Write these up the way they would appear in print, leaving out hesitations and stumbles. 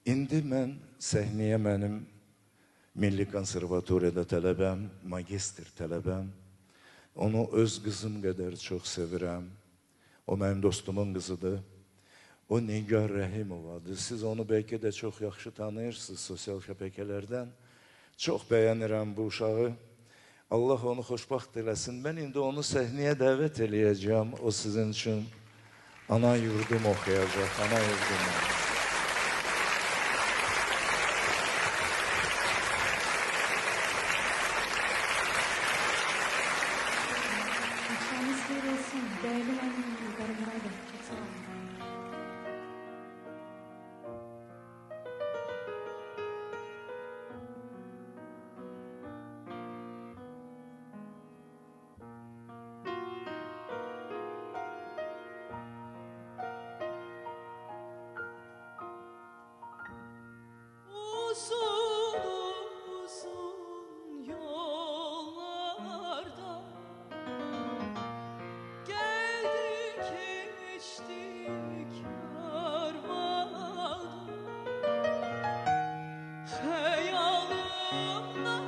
İndi mən səhnəyə mənim Milli Konservatoriyada tələbəm, magistr tələbəm. Onu öz qızım qədər çox sevirəm. O mənim dostumun qızıdır. O Nigar Rəhimovadır. Siz onu bəlkə də çox yaxşı tanıyırsınız sosial şəbəkələrdən. Çox bəyənirəm bu uşağı. Allah onu xoşbaxt eləsin. Mən indi onu səhnəyə dəvət eləyəcəm. O sizin üçün Ana Yurdum oxuyacaq. Ana Yurdum. Akşamınız hayırlı olsun. Değerli annem, Garımuray'da. Çok sağ olun. Uzun uzun yollarda geldik geçtik varmadık. Hayalımdan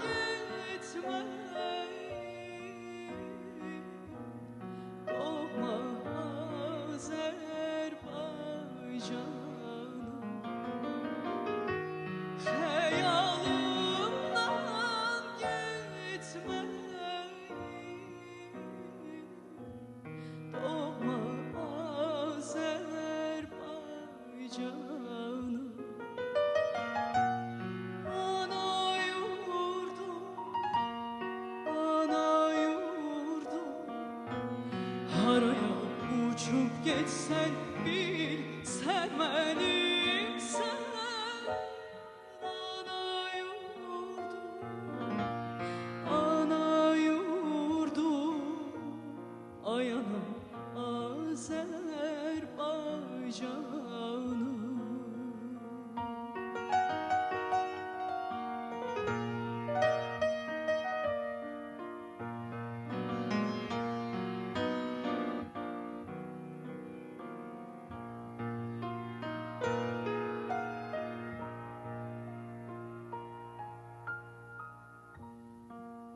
gitmeyi doğma Azerbaycan. Hayalımdan gitmeyi doğma Azerbaycanım. Ana yurdum, ana yurdum, haraya uçup geçsen bil sen benimsen. Ana yurdum, ay anam Azerbaycanım.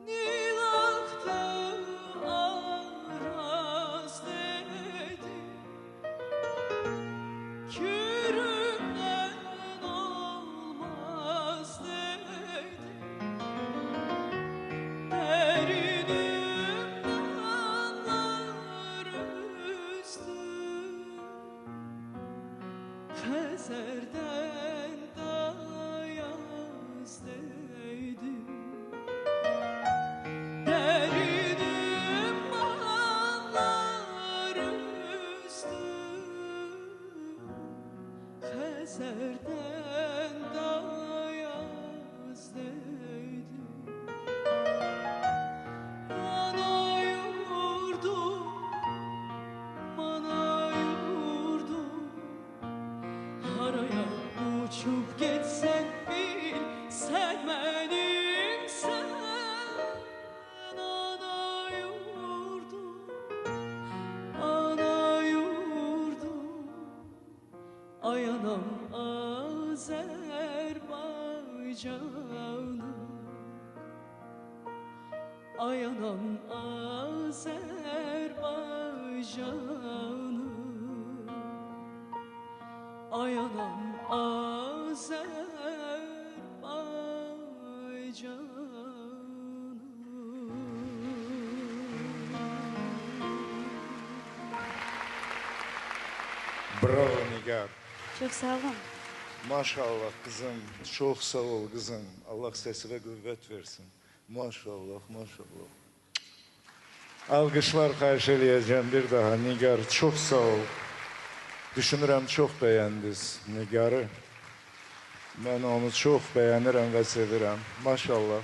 Nilahtı araz dedi, kürümden olmaz dedi. Derinimden anlar üstü, Xəzərdən dayaz dedi. Derinim anlar üstü, Xəzərdən dayaz dedi. Ana yurdum, ana yurdum, haraya uçup geçsen bil sen benimsen. Ana yurdum, ana yurdum, ay anam Azerbaycanım. Ay anam Azerbaycanım. Ay anam Azerbaycanım. Bravo Nigar. Çok sağ olun. Maşallah kızım. Çok sağ ol kızım. Allah sesi ve qüvvət versin. Maşallah, maşallah. Alqışlar xahiş eləyəcəm bir daha. Nigar, çox sağ ol. Düşünürəm, çox bəyəndiniz Nigarı. Mən onu çox bəyənirəm və sevirəm. Maşallah.